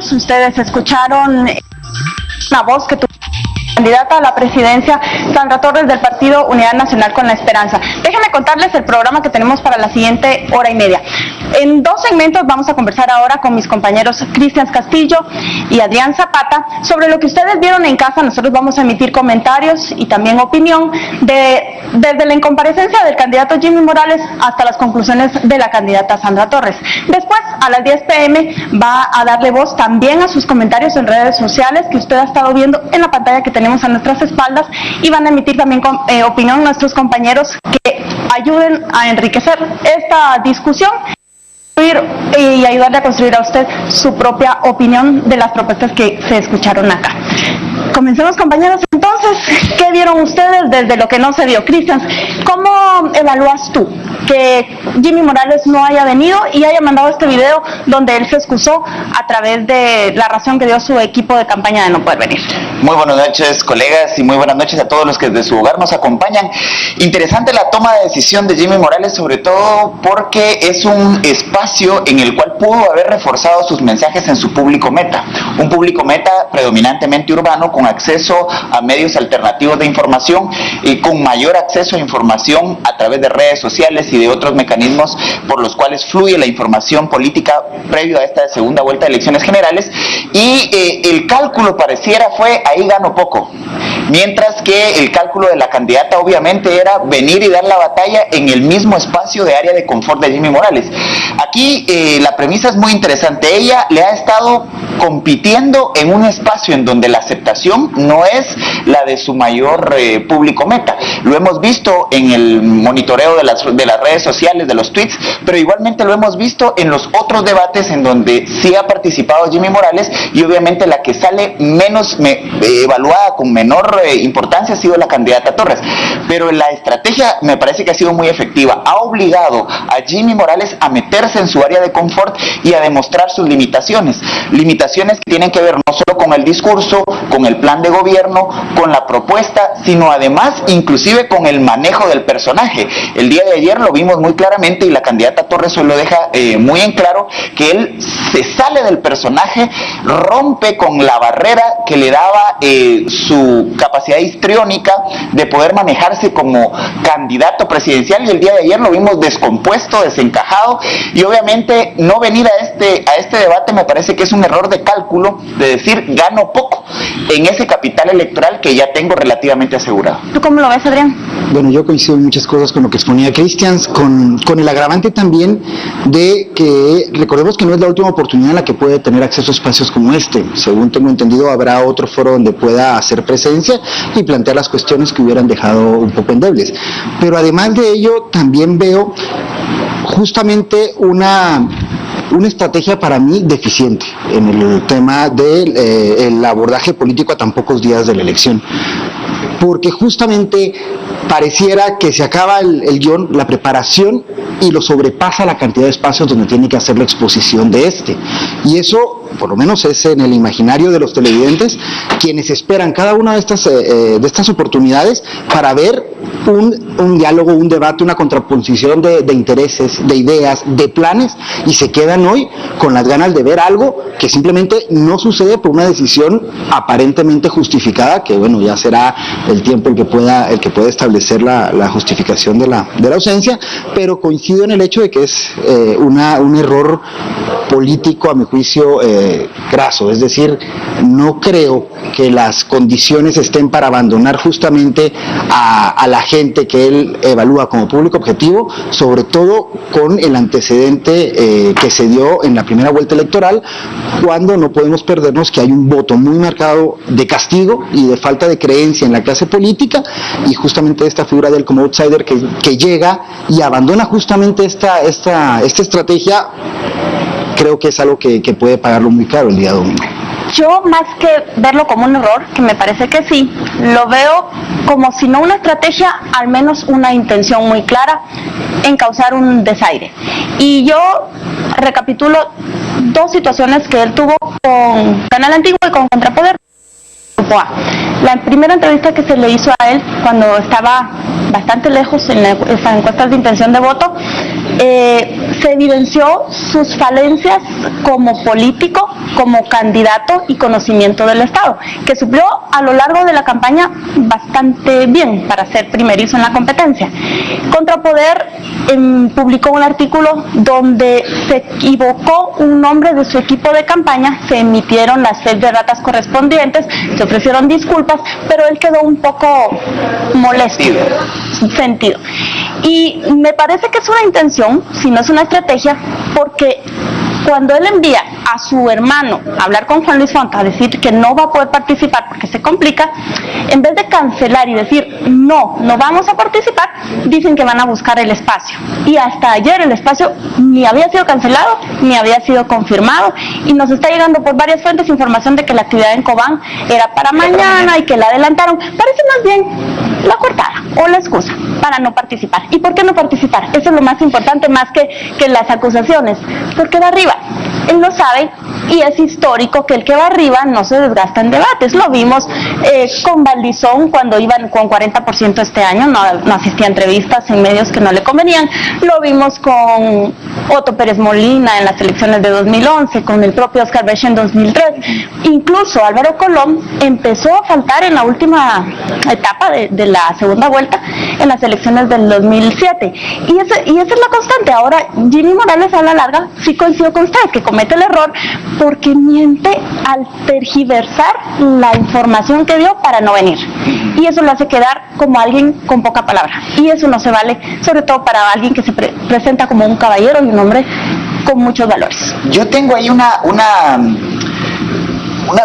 Ustedes escucharon una voz que tuvo candidata a la presidencia, Sandra Torres, del partido Unidad Nacional con la Esperanza. Déjenme contarles el programa que tenemos para la siguiente hora y media. En dos segmentos vamos a conversar ahora con mis compañeros Cristian Castillo y Adrián Zapata sobre lo que ustedes vieron en casa. Nosotros vamos a emitir comentarios y también opinión desde la incomparecencia del candidato Jimmy Morales hasta las conclusiones de la candidata Sandra Torres. Después, a las 10 p.m. va a darle voz también a sus comentarios en redes sociales que usted ha estado viendo en la pantalla que tenemos a nuestras espaldas, y van a emitir también opinión nuestros compañeros que ayuden a enriquecer esta discusión y ayudarle a construir a usted su propia opinión de las propuestas que se escucharon acá. Comencemos, compañeros, entonces. ¿Qué vieron ustedes desde lo que no se vio? Cristian, ¿cómo evalúas tú que Jimmy Morales no haya venido y haya mandado este video donde él se excusó a través de la razón que dio su equipo de campaña de no poder venir? Muy buenas noches, colegas, y muy buenas noches a todos los que desde su hogar nos acompañan. Interesante la toma de decisión de Jimmy Morales, sobre todo porque es un espacio en el cual pudo haber reforzado sus mensajes en su público meta. Un público meta predominantemente urbano, con acceso a medios alternativos de información y con mayor acceso a información a través de redes sociales y de otros mecanismos por los cuales fluye la información política previo a esta segunda vuelta de elecciones generales. Y el cálculo pareciera fue: ahí gano poco, mientras que el cálculo de la candidata obviamente era venir y dar la batalla en el mismo espacio de área de confort de Jimmy Morales. Aquí la premisa es muy interesante. Ella le ha estado compitiendo en un espacio en donde la aceptación no es la de su mayor público meta. Lo hemos visto en el monitoreo de las redes sociales, de los tweets, pero igualmente lo hemos visto en los otros debates en donde sí ha participado Jimmy Morales, y obviamente la que sale menos evaluada, con menor importancia, ha sido la candidata Torres. Pero la estrategia me parece que ha sido muy efectiva. Ha obligado a Jimmy Morales a meterse en su área de confort y a demostrar sus limitaciones que tienen que ver no solo con el discurso, con el plan de gobierno, con la propuesta, sino además inclusive con el manejo del personaje. El día de ayer lo vimos muy claramente, y la candidata Torres hoy lo deja muy en claro, que él se sale del personaje, rompe con la barrera que le daba su capacidad histriónica de poder manejarse como candidato presidencial, y el día de ayer lo vimos descompuesto, desencajado, y obviamente no venir a este debate me parece que es un error de cálculo, de decir gano poco en ese capital electoral que ya tengo relativamente asegurado. ¿Tú cómo lo ves, Adrián? Bueno, yo coincido en muchas cosas con lo que exponía Cristian, con el agravante también de que recordemos que no es la última oportunidad en la que puede tener acceso a espacios como este. Según tengo entendido, habrá otro foro donde pueda hacer presencia y plantear las cuestiones que hubieran dejado un poco endebles. Pero además de ello, también veo justamente una estrategia para mí deficiente en el tema del abordaje político a tan pocos días de la elección, porque justamente pareciera que se acaba el guión, la preparación, y lo sobrepasa la cantidad de espacios donde tiene que hacer la exposición de este. Y eso, por lo menos, es en el imaginario de los televidentes, quienes esperan cada una de estas oportunidades para ver un diálogo, un debate, una contraposición de intereses, de ideas, de planes, y se quedan hoy con las ganas de ver algo que simplemente no sucede por una decisión aparentemente justificada, que bueno, ya será el tiempo el que pueda establecer la justificación de la ausencia, pero coincido en el hecho de que es un error político, a mi juicio, graso. Es decir, no creo que las condiciones estén para abandonar justamente a la gente que él evalúa como público objetivo, sobre todo con el antecedente que se dio en la primera vuelta electoral, cuando no podemos perdernos que hay un voto muy marcado de castigo y de falta de creencia en la clase política, y justamente esta figura de él como outsider que llega y abandona justamente esta estrategia, creo que es algo que puede pagarlo muy caro el día domingo. Yo, más que verlo como un error, que me parece que sí, lo veo como si no una estrategia, al menos una intención muy clara en causar un desaire. Y yo recapitulo dos situaciones que él tuvo con Canal Antiguo y con Contrapoder. La primera entrevista que se le hizo a él cuando estaba bastante lejos en estas encuestas de intención de voto, se evidenció sus falencias como político, como candidato y conocimiento del Estado, que suplió a lo largo de la campaña bastante bien para ser primerizo en la competencia. Contrapoder publicó un artículo donde se equivocó un nombre de su equipo de campaña, se emitieron las fe de ratas correspondientes, se ofrecieron disculpas, pero él quedó un poco molesto, sentido. Y me parece que es una intención, si no es una estrategia, porque cuando él envía a su hermano a hablar con Juan Luis Fonta, a decir que no va a poder participar porque se complica, en vez de cancelar y decir no vamos a participar, dicen que van a buscar el espacio. Y hasta ayer el espacio ni había sido cancelado, ni había sido confirmado, y nos está llegando por varias fuentes información de que la actividad en Cobán era para mañana y que la adelantaron. Parece más bien la coartada o la excusa para no participar. ¿Y por qué no participar? Eso es lo más importante, más que las acusaciones, porque va arriba. Él lo sabe y es histórico que el que va arriba no se desgasta en debates. Lo vimos con Valdizón cuando iban con 40% este año, no asistía a entrevistas en medios que no le convenían. Lo vimos con Otto Pérez Molina en las elecciones de 2011, con el propio Oscar Beche en 2003. Incluso Álvaro Colón empezó a faltar en la última etapa de la segunda vuelta en las elecciones del 2007. Y esa es la constante. Ahora Jimmy Morales a la larga sí coincido con usted, que comete el error porque miente al tergiversar la información que dio para no venir. Y eso lo hace quedar como alguien con poca palabra. Y eso no se vale, sobre todo para alguien que se presenta como un caballero y un hombre con muchos valores. Yo tengo ahí una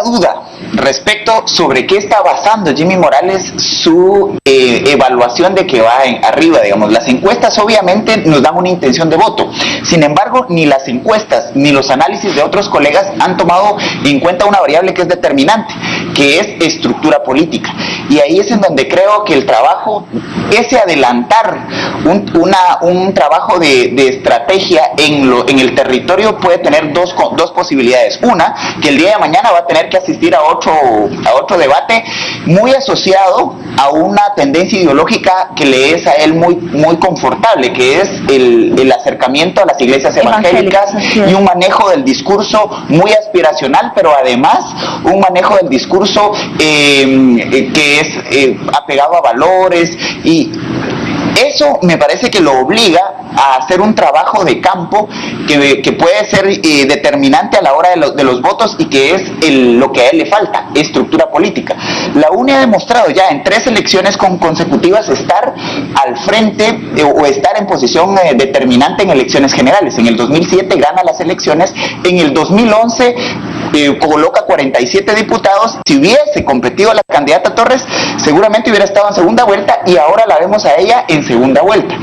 duda respecto sobre qué está basando Jimmy Morales su evaluación de que va arriba, digamos. Las encuestas obviamente nos dan una intención de voto, sin embargo ni las encuestas ni los análisis de otros colegas han tomado en cuenta una variable que es determinante, que es estructura política, y ahí es en donde creo que el trabajo, ese adelantar un trabajo de estrategia en el territorio puede tener dos posibilidades. Una, que el día de mañana va a tener que asistir a otro debate muy asociado a una tendencia ideológica que le es a él muy confortable, que es el acercamiento a las iglesias evangélicas y un manejo del discurso muy aspiracional, pero además un manejo del discurso que es apegado a valores, y eso me parece que lo obliga a hacer un trabajo de campo que puede ser determinante a la hora de los votos, y que es lo que a él le falta, estructura política. La UNE ha demostrado ya en 3 elecciones consecutivas estar al frente o estar en posición determinante en elecciones generales. En el 2007 gana las elecciones, en el 2011 coloca 47 diputados. Si hubiese competido la candidata Torres, seguramente hubiera estado en segunda vuelta, y ahora la vemos a ella en segunda vuelta.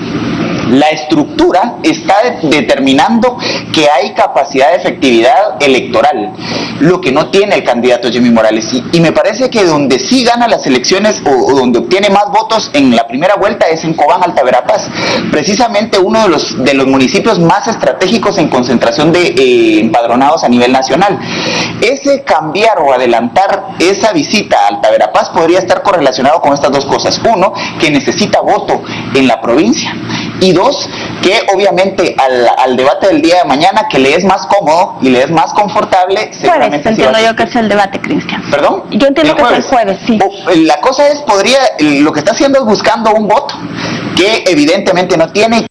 La estructura está determinando que hay capacidad de efectividad electoral, lo que no tiene el candidato Jimmy Morales. Y me parece que donde sí gana las elecciones o donde obtiene más votos en la primera vuelta es en Cobán, Alta Verapaz, precisamente uno de los municipios más estratégicos en concentración de empadronados a nivel nacional. Ese cambiar o adelantar esa visita a Alta Verapaz podría estar correlacionado con estas dos cosas. Uno, que necesita voto en la provincia, y dos, que obviamente al debate del día de mañana, que le es más cómodo y le es más confortable, seguramente entiendo yo que es el debate, Cristian. ¿Perdón? Yo entiendo que es el jueves, sí. La cosa es, lo que está haciendo es buscando un voto que evidentemente no tiene.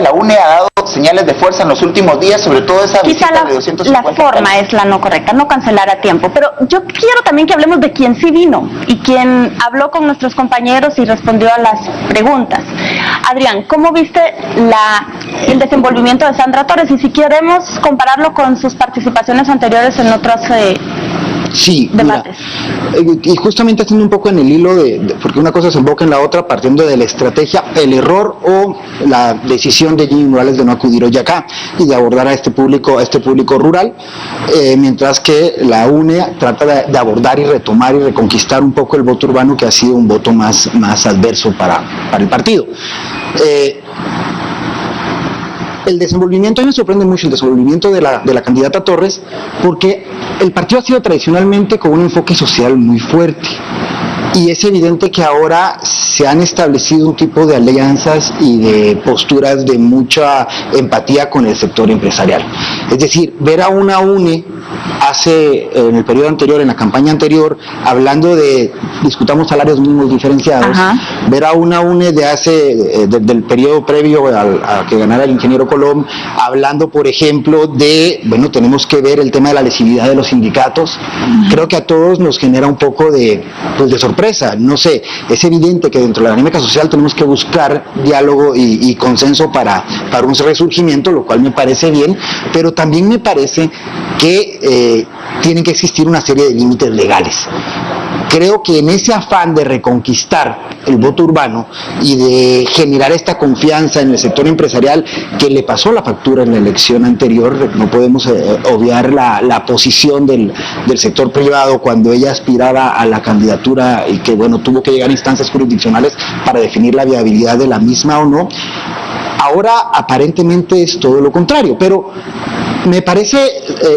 La UNE ha dado señales de fuerza en los últimos días, sobre todo esa visita de 250. La forma es la no correcta, no cancelar a tiempo. Pero yo quiero también que hablemos de quién sí vino y quien habló con nuestros compañeros y respondió a las preguntas. Adrián, ¿cómo viste el desenvolvimiento de Sandra Torres? Y si queremos compararlo con sus participaciones anteriores en otros Sí, debates. Mira, y justamente haciendo un poco en el hilo porque una cosa se invoca en la otra, partiendo de la estrategia, el error o la decisión de Jimmy Morales de no acudir hoy acá y de abordar a este público rural, mientras que la UNE trata de abordar y retomar y reconquistar un poco el voto urbano, que ha sido un voto más adverso para el partido. el desenvolvimiento, a mí me sorprende mucho el desenvolvimiento de la candidata Torres, porque el partido ha sido tradicionalmente con un enfoque social muy fuerte. Y es evidente que ahora se han establecido un tipo de alianzas y de posturas de mucha empatía con el sector empresarial. Es decir, ver a una UNE en el periodo anterior, en la campaña anterior, hablando de discutamos salarios mínimos diferenciados, ver a una UNE del periodo previo a que ganara el ingeniero Colom, hablando, por ejemplo, tenemos que ver el tema de la lesividad de los sindicatos. Creo que a todos nos genera un poco de sorpresa. No sé, es evidente que dentro de la dinámica social tenemos que buscar diálogo y consenso para un resurgimiento, lo cual me parece bien, pero también me parece que tienen que existir una serie de límites legales. Creo que en ese afán de reconquistar el voto urbano y de generar esta confianza en el sector empresarial que le pasó la factura en la elección anterior, no podemos obviar la posición del sector privado cuando ella aspiraba a la candidatura y que tuvo que llegar a instancias jurisdiccionales para definir la viabilidad de la misma o no. Ahora aparentemente es todo lo contrario, pero me parece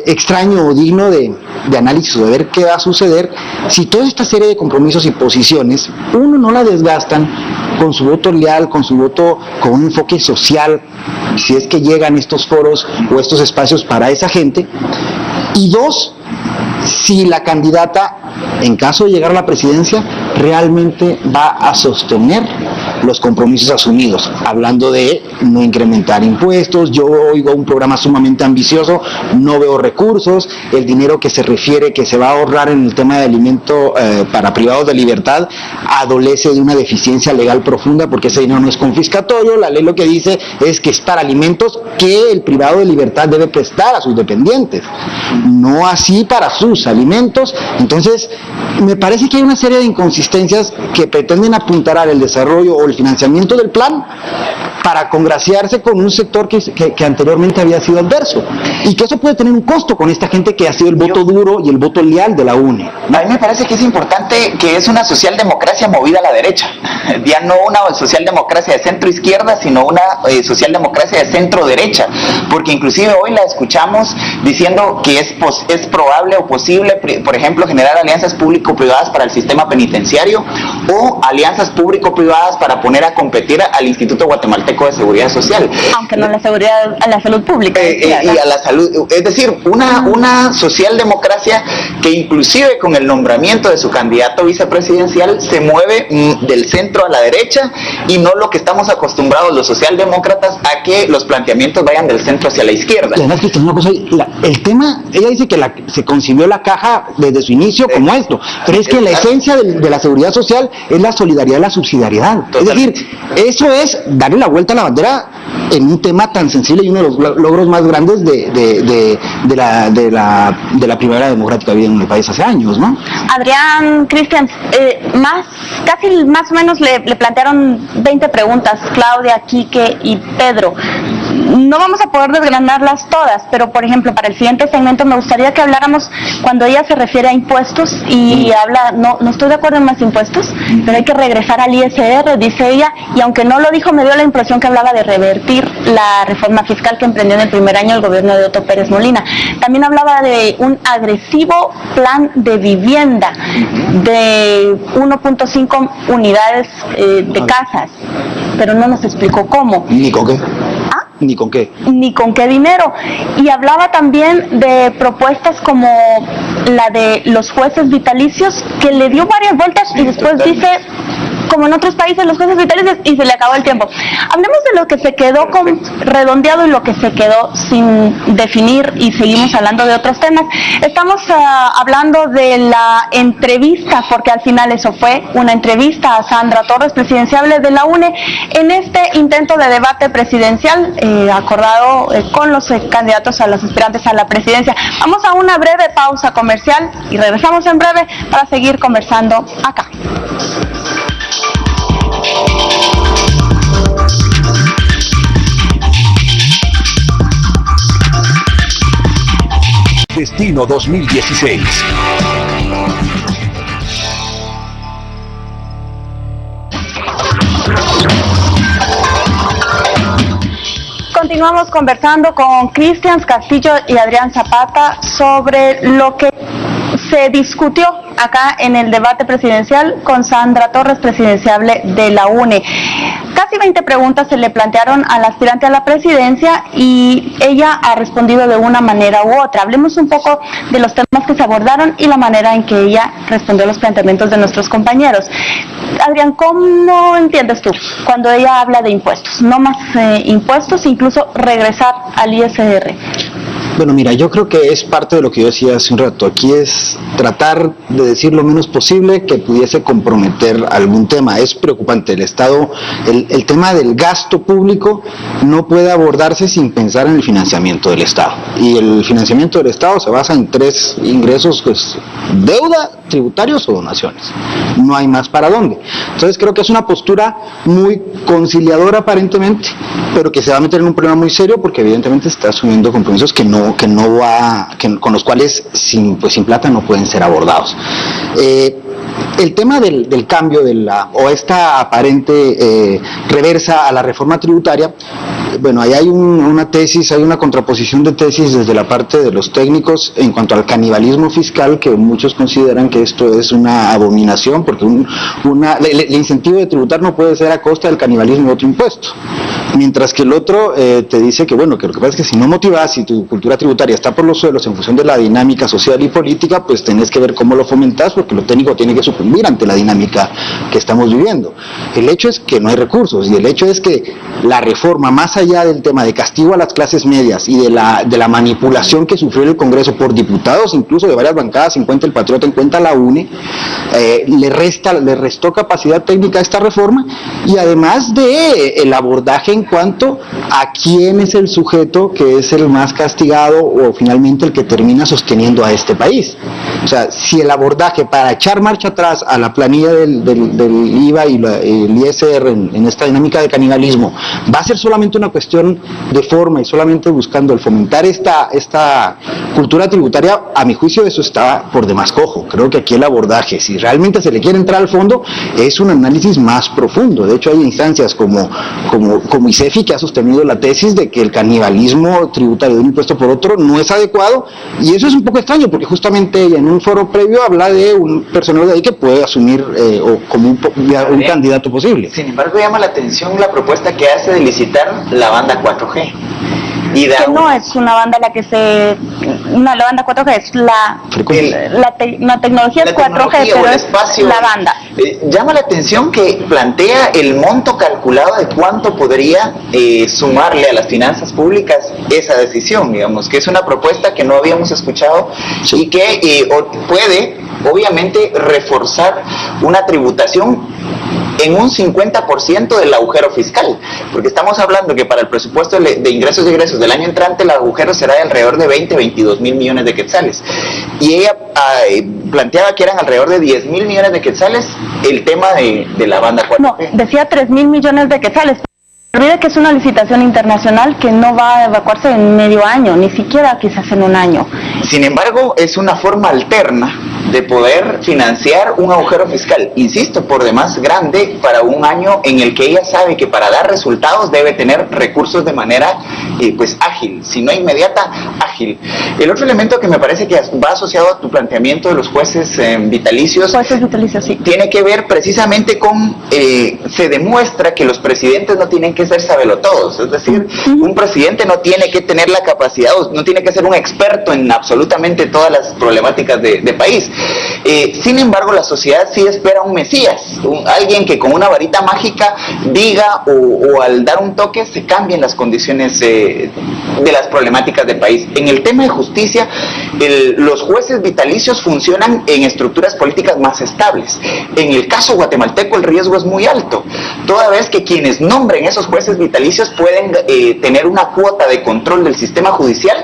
extraño o digno de análisis o de ver qué va a suceder si toda esta serie de compromisos y posiciones uno no la desgastan con su voto leal, con su voto con un enfoque social, si es que llegan estos foros o estos espacios para esa gente, y dos, si la candidata, en caso de llegar a la presidencia, realmente va a sostener los compromisos asumidos, hablando de no incrementar impuestos. Yo oigo un programa sumamente ambicioso, no veo recursos, el dinero que se refiere que se va a ahorrar en el tema de alimento para privados de libertad adolece de una deficiencia legal profunda, porque ese dinero no es confiscatorio. La ley lo que dice es que es para alimentos que el privado de libertad debe prestar a sus dependientes, no así para sus alimentos. Entonces me parece que hay una serie de inconsistencias que pretenden apuntalar el desarrollo o el financiamiento del plan para congraciarse con un sector que anteriormente había sido adverso, y que eso puede tener un costo con esta gente que ha sido el voto duro y el voto leal de la UNE. A mí me parece que es importante que es una socialdemocracia movida a la derecha, ya no una socialdemocracia de centro izquierda, sino una socialdemocracia de centro derecha, porque inclusive hoy la escuchamos diciendo que es probable o posible, por ejemplo, generar alianzas público-privadas para el sistema penitenciario o alianzas público-privadas para poner a competir al Instituto Guatemalteco de Seguridad Social. Aunque no la seguridad, a la salud pública. Y a la salud, es decir, una socialdemocracia que inclusive con el nombramiento de su candidato vicepresidencial se mueve del centro a la derecha, y no lo que estamos acostumbrados los socialdemócratas a que los planteamientos vayan del centro hacia la izquierda. Y además, que una cosa, el tema, ella dice que se concibió la caja desde su inicio como esto, pero es que la esencia de la seguridad social es la solidaridad y la subsidiariedad. Totalmente. Es decir, eso es darle la vuelta a la bandera en un tema tan sensible y uno de los logros más grandes de la primavera democrática vivida en el país hace años, ¿no? Adrián, Cristian, casi más o menos le plantearon 20 preguntas, Claudia, Quique y Pedro. No vamos a poder desgranarlas todas, pero por ejemplo, para el siguiente segmento me gustaría que habláramos cuando ella se refiere a impuestos y habla, no estoy de acuerdo en más impuestos, pero hay que regresar al ISR, dice ella, y aunque no lo dijo, me dio la impresión que hablaba de revertir la reforma fiscal que emprendió en el primer año el gobierno de Otto Pérez Molina. También hablaba de un agresivo plan de vivienda de 1.5 unidades de casas, pero no nos explicó cómo. ¿Ni con qué? ¿Ni con qué? Ni con qué dinero. Y hablaba también de propuestas como la de los jueces vitalicios, que le dio varias vueltas y después dice, como en otros países, los jueces vitalicios, y se le acabó el tiempo. Hablemos de lo que se quedó redondeado y lo que se quedó sin definir, y seguimos hablando de otros temas. Estamos hablando de la entrevista, porque al final eso fue una entrevista a Sandra Torres, presidenciable de la UNE, en este intento de debate presidencial acordado con los candidatos a los aspirantes a la presidencia. Vamos a una breve pausa comercial y regresamos en breve para seguir conversando acá. Destino 2016. Continuamos conversando con Cristian Castillo y Adrián Zapata sobre lo que se discutió acá en el debate presidencial con Sandra Torres, presidenciable de la UNE. Casi 20 preguntas se le plantearon al aspirante a la presidencia y ella ha respondido de una manera u otra. Hablemos un poco de los temas que se abordaron y la manera en que ella respondió a los planteamientos de nuestros compañeros. Adrián, ¿cómo entiendes tú cuando ella habla de impuestos? No más impuestos, incluso regresar al ISR. Bueno, mira, yo creo que es parte de lo que yo decía hace un rato. Aquí es tratar de decir lo menos posible que pudiese comprometer algún tema. Es preocupante. El Estado, el tema del gasto público no puede abordarse sin pensar en el financiamiento del Estado. Y el financiamiento del Estado se basa en 3 ingresos, pues, deuda, tributarios o donaciones. No hay más para dónde. Entonces creo que es una postura muy conciliadora aparentemente, pero que se va a meter en un problema muy serio porque evidentemente está asumiendo compromisos con los cuales sin plata no pueden ser abordados. El tema del cambio o esta aparente reversa a la reforma tributaria, bueno, ahí hay una tesis, hay una contraposición de tesis desde la parte de los técnicos en cuanto al canibalismo fiscal, que muchos consideran que esto es una abominación, porque el incentivo de tributar no puede ser a costa del canibalismo de otro impuesto. Mientras que el otro te dice que, bueno, que lo que pasa es que si no motivas, si tu cultura tributaria está por los suelos en función de la dinámica social y política, pues tenés que ver cómo lo fomentás, porque lo técnico tiene que sucumbir ante la dinámica que estamos viviendo. El hecho es que no hay recursos, y el hecho es que la reforma, más allá del tema de castigo a las clases medias y de la manipulación que sufrió el Congreso por diputados, incluso de varias bancadas, en cuenta el Patriota, en cuenta la UNE, le restó capacidad técnica a esta reforma, y además de el abordaje en cuanto a quién es el sujeto que es el más castigado o finalmente el que termina sosteniendo a este país. O sea, si el abordaje para echar marcha atrás a la planilla del IVA y el ISR en esta dinámica de canibalismo va a ser solamente una cuestión de forma y solamente buscando el fomentar esta cultura tributaria, a mi juicio eso está por demás cojo. Creo que aquí el abordaje, si realmente se le quiere entrar al fondo, es un análisis más profundo. De hecho, hay instancias como ICEFI que ha sostenido la tesis de que el canibalismo tributario de un impuesto por otro no es adecuado, y eso es un poco extraño porque justamente ella en un foro previo habla de un personal de ahí que puede asumir como un candidato posible. Sin embargo, llama la atención la propuesta que hace de licitar la banda 4G. Y que no es una banda la banda 4G es la tecnología es 4G, pero es la banda. Llama la atención que plantea el monto calculado de cuánto podría sumarle a las finanzas públicas esa decisión, digamos, que es una propuesta que no habíamos escuchado, sí, y que puede, obviamente, reforzar una tributación en un 50% del agujero fiscal, porque estamos hablando que para el presupuesto de ingresos y egresos del año entrante el agujero será de alrededor de 22 mil millones de quetzales, y ella planteaba que eran alrededor de 10 mil millones de quetzales el tema de la banda 4G. No, decía 3 mil millones de quetzales. Olvide que es una licitación internacional que no va a evacuarse en medio año, ni siquiera quizás en un año. Sin embargo, es una forma alterna de poder financiar un agujero fiscal, insisto, por demás grande para un año en el que ella sabe que para dar resultados debe tener recursos de manera ágil, si no inmediata, ágil. El otro elemento que me parece que va asociado a tu planteamiento de los jueces vitalicios, sí, tiene que ver precisamente con, se demuestra que los presidentes no tienen que ser sabelotodos, es decir, un presidente no tiene que tener la capacidad, no tiene que ser un experto en absolutamente todas las problemáticas de país. Sin embargo, la sociedad sí espera un mesías, alguien que con una varita mágica diga o al dar un toque se cambien las condiciones de las problemáticas del país. En el tema de justicia, los jueces vitalicios funcionan en estructuras políticas más estables. En el caso guatemalteco el riesgo es muy alto, toda vez que quienes nombren esos jueces vitalicios pueden tener una cuota de control del sistema judicial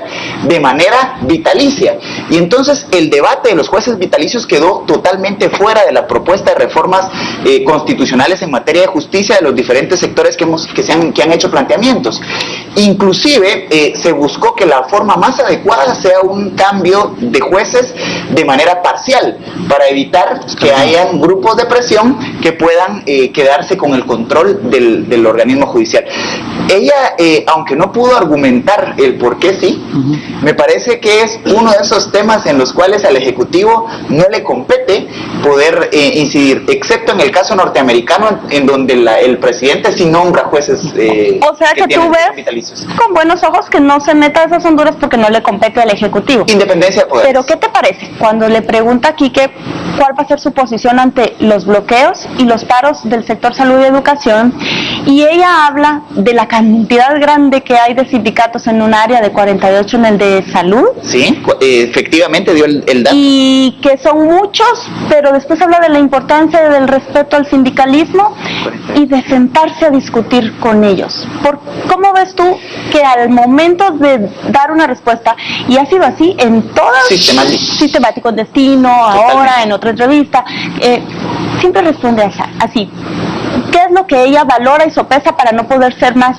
de manera vitalicia. Y entonces el debate de los jueces vitalicios quedó totalmente fuera de la propuesta de reformas constitucionales en materia de justicia de los diferentes sectores que han hecho planteamientos. Inclusive se buscó que la forma más adecuada sea un cambio de jueces de manera parcial para evitar que hayan grupos de presión que puedan quedarse con el control del organismo judicial. Ella, aunque no pudo argumentar el por qué sí, me parece que es uno de esos temas en los cuales al Ejecutivo no le compete poder incidir, excepto en el caso norteamericano, en donde el presidente sí nombra jueces o sea que tú ves vitalicios. Con buenos ojos que no se meta a esas Honduras porque no le compete al Ejecutivo. Independencia de poderes. Pero ¿qué te parece cuando le pregunta a Quique cuál va a ser su posición ante los bloqueos y los paros del sector salud y educación? Y ella habla de la cantidad grande que hay de sindicatos en un área, de 48 en el de salud. Sí, efectivamente dio el dato. Y que son muchos, pero después habla de la importancia del respeto al sindicalismo y de sentarse a discutir con ellos. ¿Cómo ves tú que al momento de dar una respuesta, y ha sido así en todas, sistemático, en Destino, ahora, en otra entrevista, siempre responde así? ¿Qué es lo que ella valora y sopesa para no poder ser más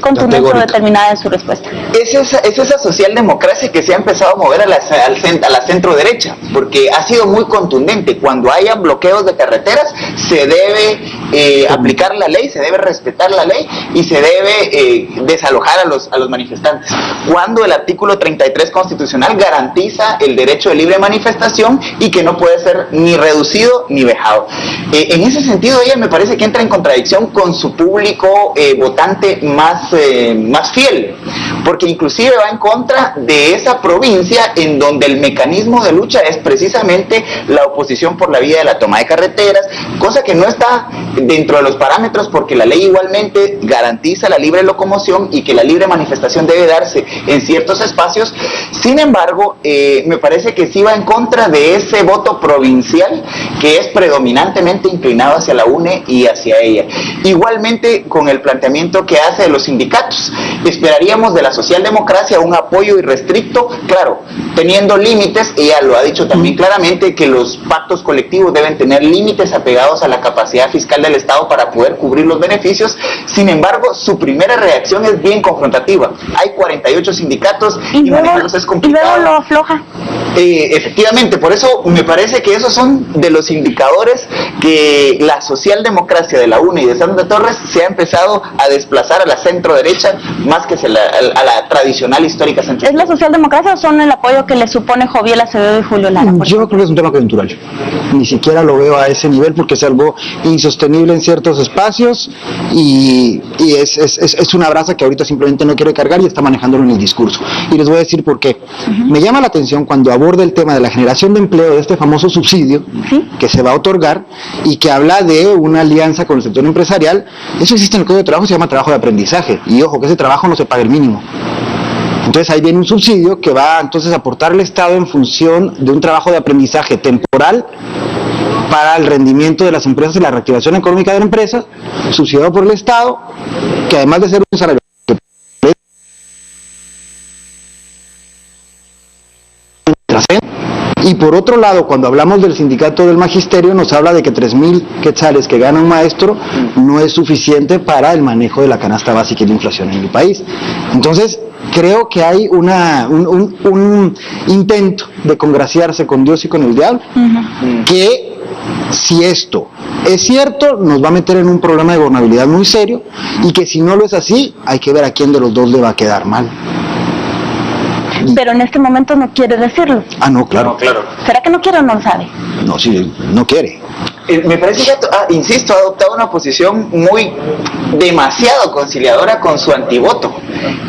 contundente o determinada en su respuesta? Es esa socialdemocracia que se ha empezado a mover a la centro derecha, porque ha sido muy contundente. Cuando hayan bloqueos de carreteras, se debe aplicar la ley, se debe respetar la ley y se debe desalojar a los manifestantes. Cuando el artículo 33 constitucional garantiza el derecho de libre manifestación y que no puede ser ni reducido ni vejado. En ese sentido, ella me parece que entra en contradicción con su público votante más fiel, porque inclusive va en contra de esa provincia en donde el mecanismo de lucha es precisamente la oposición por la vía de la toma de carreteras, cosa que no está dentro de los parámetros porque la ley igualmente garantiza la libre locomoción y que la libre manifestación debe darse en ciertos espacios. Sin embargo, me parece que sí va en contra de ese voto provincial que es predominantemente inclinado hacia la UNE y hacia ella. Igualmente con el planteamiento que hace de los sindicatos, esperaríamos de la socialdemocracia un apoyo irrestricto, claro, teniendo límites. Ella lo ha dicho también claramente, que los pactos colectivos deben tener límites apegados a la capacidad fiscal del Estado para poder cubrir los beneficios. Sin embargo, su primera reacción es bien confrontativa. Hay 48 sindicatos y manejarlos es complicado. Y luego lo afloja. Efectivamente, por eso me parece que esos son de los indicadores que la socialdemocracia de la UNE y de Sandra Torres se ha empezado a desplazar a la centro derecha más que a la tradicional histórica centro. ¿Es la socialdemocracia o son el apoyo que le supone Joviel Acevedo y Julio Lara? Yo creo que es un tema coyuntural. Ni siquiera lo veo a ese nivel porque es algo insostenible en ciertos espacios y es una brasa que ahorita simplemente no quiere cargar y está manejándolo en el discurso. Y les voy a decir por qué. Me llama la atención cuando aborda el tema de la generación de empleo, de este famoso subsidio que se va a otorgar y que habla de una alianza con el sector empresarial. Eso existe en el Código de Trabajo, se llama trabajo de aprendizaje. Y ojo, que ese trabajo no se paga el mínimo. Entonces ahí viene un subsidio que va entonces a aportar el Estado en función de un trabajo de aprendizaje temporal para el rendimiento de las empresas y la reactivación económica de la empresa, subsidiado por el Estado, que además de ser un salario y por otro lado, cuando hablamos del sindicato del magisterio, nos habla de que 3,000 quetzales que gana un maestro no es suficiente para el manejo de la canasta básica y la inflación en el país. Entonces, creo que hay un intento de congraciarse con Dios y con el diablo, que si esto es cierto, nos va a meter en un problema de gobernabilidad muy serio, y que si no lo es así, hay que ver a quién de los dos le va a quedar mal. Pero en este momento no quiere decirlo. Ah, no, claro. No, claro. ¿Será que no quiere o no lo sabe? No, sí, no quiere. Me parece que, insisto, ha adoptado una posición demasiado conciliadora con su antivoto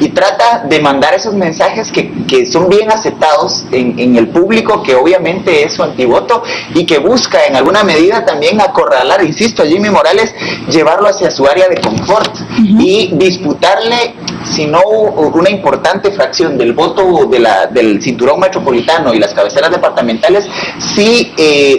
y trata de mandar esos mensajes que son bien aceptados en el público, que obviamente es su antivoto y que busca en alguna medida también acorralar, insisto, a Jimmy Morales, llevarlo hacia su área de confort y disputarle, si no una importante fracción del voto del cinturón metropolitano y las cabeceras departamentales, sí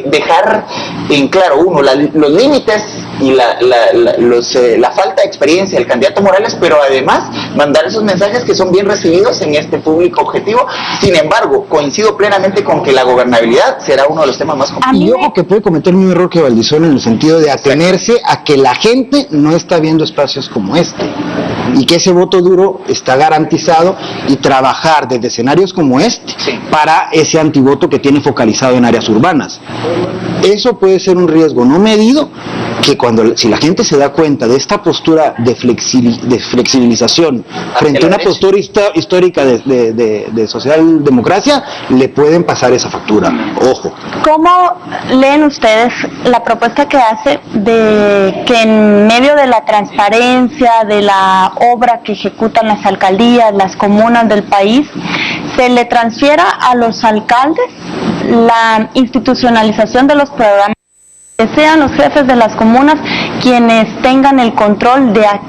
dejar en claro, los límites la falta de experiencia del candidato Morales, pero además mandar esos mensajes que son bien recibidos en este público objetivo. Sin embargo, coincido plenamente con que la gobernabilidad será uno de los temas más complicados. Y ojo que puede cometer un error que Valdizón en el sentido de atenerse a que la gente no está viendo espacios como este y que ese voto duro está garantizado y trabajar desde escenarios como este para ese antivoto que tiene focalizado en áreas urbanas. Eso puede ser un riesgo no medido que si la gente se da cuenta de esta postura de flexibilización frente a una postura histórica de socialdemocracia, le pueden pasar esa factura. Ojo. ¿Cómo leen ustedes la propuesta que hace de que en medio de la transparencia, de la obra que ejecutan las alcaldías, las comunas del país, se le transfiera a los alcaldes la institucionalización de los programas, que sean los jefes de las comunas quienes tengan el control de a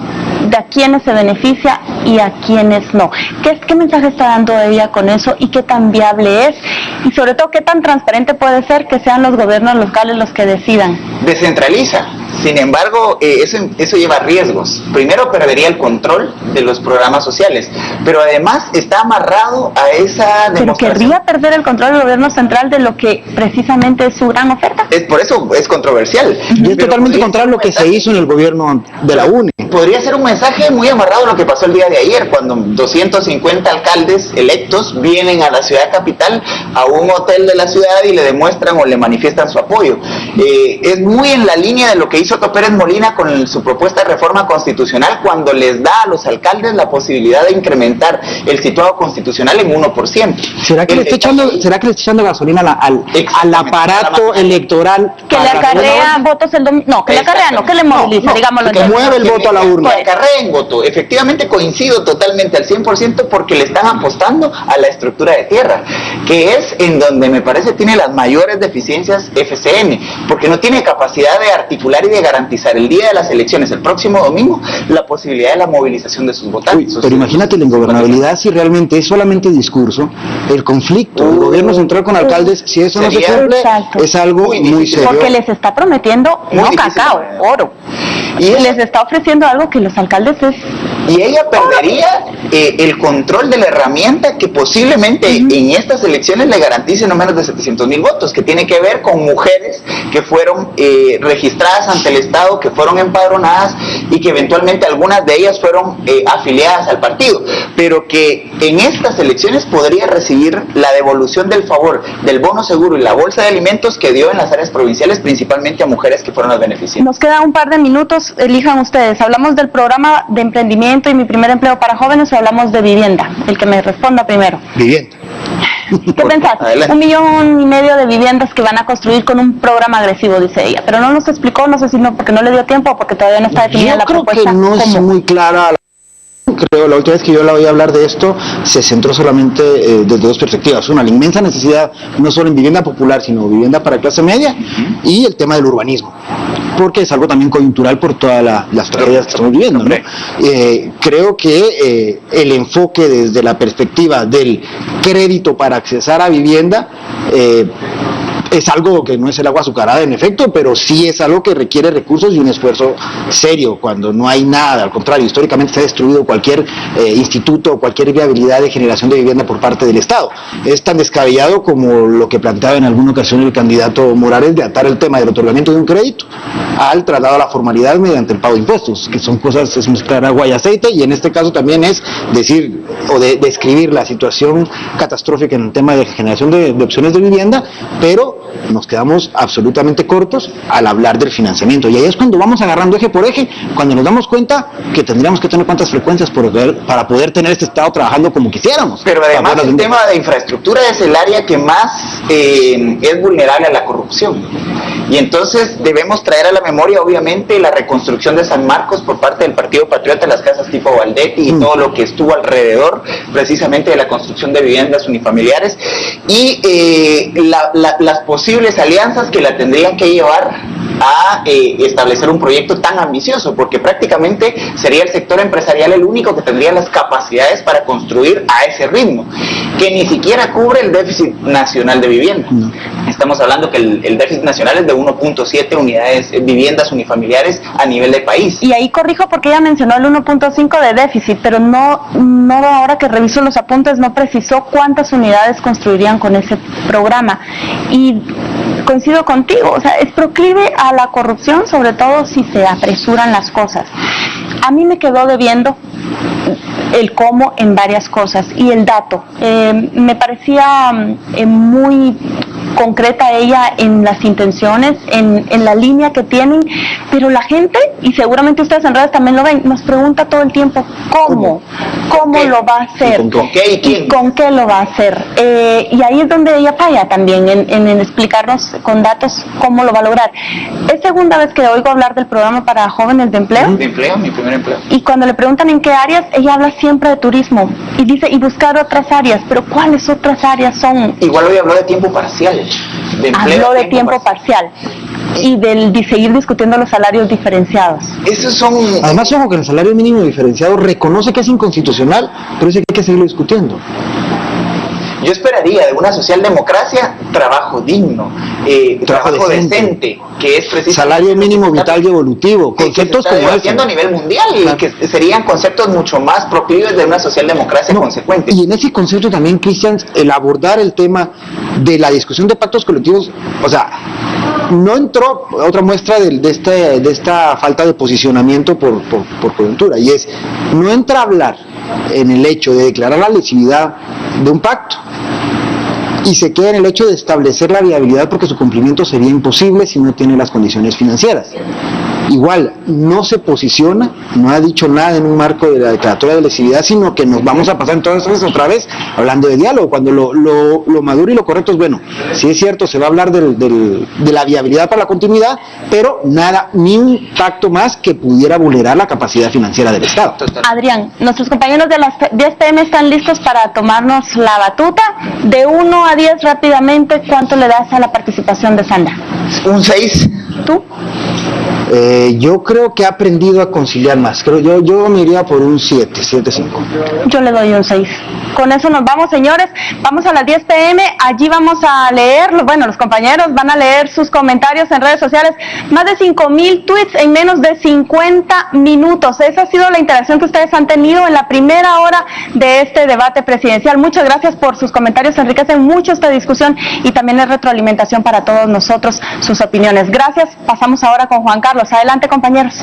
quienes se beneficia y a quienes no? ¿Qué mensaje está dando ella con eso y qué tan viable es? Y sobre todo, ¿qué tan transparente puede ser que sean los gobiernos locales los que decidan? Descentraliza. Sin embargo, eso lleva riesgos. Primero, perdería el control de los programas sociales, pero además está amarrado a esa demostración. Pero querría perder el control del gobierno central de lo que precisamente es su gran oferta. Por eso es controversial. Y es totalmente contrario a lo que se hizo en el gobierno de la UNE. Podría ser un mensaje muy amarrado a lo que pasó el día de ayer, cuando 250 alcaldes electos vienen a la ciudad capital, a un hotel de la ciudad y le demuestran o le manifiestan su apoyo. Es muy en la línea de lo que hizo Otto Pérez Molina con su propuesta de reforma constitucional, cuando les da a los alcaldes la posibilidad de incrementar el situado constitucional en 1%. ¿Será que le está echando gasolina al aparato electoral? Que le acarrea votos el domingo. No, que le acarrea, no, que le moviliza, digámoslo. Que mueve el voto a la urna. Que acarreen voto. Efectivamente coincido totalmente al 100% porque le están apostando a la estructura de tierra, que es en donde me parece tiene las mayores deficiencias FCN, porque no tiene capacidad de articular y de garantizar el día de las elecciones, el próximo domingo, la posibilidad de la movilización de sus votantes. Pero imagínate la ingobernabilidad si realmente es solamente discurso, el conflicto, el gobierno central con alcaldes, si eso no se cumple, es algo muy serio. Porque les está prometiendo, no cacao, oro. Y les está ofreciendo algo que los alcaldes es... Y ella perdería el control de la herramienta que posiblemente en estas elecciones le garantice no menos de 700,000 votos, que tiene que ver con mujeres que fueron registradas ante el Estado, que fueron empadronadas y que eventualmente algunas de ellas fueron afiliadas al partido, pero que en estas elecciones podría recibir la devolución del favor del bono seguro y la bolsa de alimentos que dio en las áreas provinciales, principalmente a mujeres que fueron las beneficiadas. Nos queda un par de minutos, elijan ustedes. ¿Hablamos del programa de emprendimiento y mi primer empleo para jóvenes o hablamos de vivienda? El que me responda primero. Vivienda. ¿Qué pensás? 1,5 millones de viviendas que van a construir con un programa agresivo, dice ella, pero no nos explicó, no sé si no porque no le dio tiempo o porque todavía no está definida la propuesta. Yo creo que no es muy clara. Creo la última vez que yo la oí hablar de esto se centró solamente desde dos perspectivas. Una, la inmensa necesidad no solo en vivienda popular, sino vivienda para clase media, y el tema del urbanismo, porque es algo también coyuntural por todas las tragedias que estamos viviendo, ¿no? Creo que el enfoque desde la perspectiva del crédito para accesar a vivienda es algo que no es el agua azucarada en efecto, pero sí es algo que requiere recursos y un esfuerzo serio cuando no hay nada. Al contrario, históricamente se ha destruido cualquier instituto o cualquier viabilidad de generación de vivienda por parte del Estado. Es tan descabellado como lo que planteaba en alguna ocasión el candidato Morales de atar el tema del otorgamiento de un crédito al traslado a la formalidad mediante el pago de impuestos, que son cosas, es mezclar agua y aceite, y en este caso también es decir o describir la situación catastrófica en el tema de generación de opciones de vivienda, pero nos quedamos absolutamente cortos al hablar del financiamiento, y ahí es cuando vamos agarrando eje por eje, cuando nos damos cuenta que tendríamos que tener cuantas frecuencias para poder tener este Estado trabajando como quisiéramos. Pero además el tema de infraestructura es el área que más es vulnerable a la corrupción, y entonces debemos traer a la memoria obviamente la reconstrucción de San Marcos por parte del Partido Patriota, las casas tipo Valdetti y todo lo que estuvo alrededor precisamente de la construcción de viviendas unifamiliares, y las posibles alianzas que la tendrían que llevar a establecer un proyecto tan ambicioso, porque prácticamente sería el sector empresarial el único que tendría las capacidades para construir a ese ritmo, que ni siquiera cubre el déficit nacional de vivienda. Estamos hablando que el déficit nacional es de 1.7 unidades, viviendas unifamiliares a nivel de país. Y ahí corrijo porque ella mencionó el 1.5 de déficit, pero no ahora que reviso los apuntes no precisó cuántas unidades construirían con ese programa. Y coincido contigo, o sea, es proclive a la corrupción, sobre todo si se apresuran las cosas. A mí me quedó debiendo el cómo en varias cosas y el dato. Me parecía muy concreta ella en las intenciones, en la línea que tienen, pero la gente, y seguramente ustedes en redes también lo ven, nos pregunta todo el tiempo ¿cómo lo va a hacer? ¿Con qué y quién? ¿Y con qué lo va a hacer? Y ahí es donde ella falla también, en explicarnos con datos cómo lo va a lograr. Es segunda vez que oigo hablar del programa para jóvenes de empleo. De empleo, mi primer empleo. Y cuando le preguntan en qué áreas, ella habla siempre de turismo y dice, y buscar otras áreas, pero ¿cuáles otras áreas son? Igual hoy habló de tiempo parcial. De empleo, habló de tiempo parcial y de seguir discutiendo los salarios diferenciados. Esos son... Además, ojo que el salario mínimo diferenciado reconoce que es inconstitucional, pero dice que hay que seguirlo discutiendo. Yo esperaría de una socialdemocracia trabajo digno, trabajo decente, que es precisamente... Salario mínimo vital y evolutivo, conceptos que se está como debatiendo a nivel mundial y claro, que serían conceptos mucho más proclives de una socialdemocracia consecuente. Y en ese concepto también, Cristian, el abordar el tema de la discusión de pactos colectivos, o sea, no entró otra muestra de esta falta de posicionamiento por coyuntura, y es, no entra a hablar en el hecho de declarar la lesividad de un pacto y se queda en el hecho de establecer la viabilidad porque su cumplimiento sería imposible si no tiene las condiciones financieras. Igual, no se posiciona, no ha dicho nada en un marco de la declaratoria de lesividad, sino que nos vamos a pasar entonces otra vez hablando de diálogo, cuando lo maduro y lo correcto es, bueno, sí es cierto, se va a hablar de la viabilidad para la continuidad, pero nada, ni un pacto más que pudiera vulnerar la capacidad financiera del Estado. Adrián, nuestros compañeros de las 10 PM están listos para tomarnos la batuta. De 1 a 10 rápidamente, ¿cuánto le das a la participación de Sandra? Un 6. ¿Tú? Yo creo que ha aprendido a conciliar más. Yo me iría por un 7.5. Yo le doy un 6. Con eso nos vamos, señores. Vamos a las 10 PM. Allí vamos a leer, los compañeros van a leer sus comentarios en redes sociales. Más de 5,000 tweets en menos de 50 minutos. Esa ha sido la interacción que ustedes han tenido en la primera hora de este debate presidencial. Muchas gracias por sus comentarios. Enriquecen mucho esta discusión y también es retroalimentación para todos nosotros sus opiniones. Gracias. Pasamos ahora con Juan Carlos. Adelante, compañeros.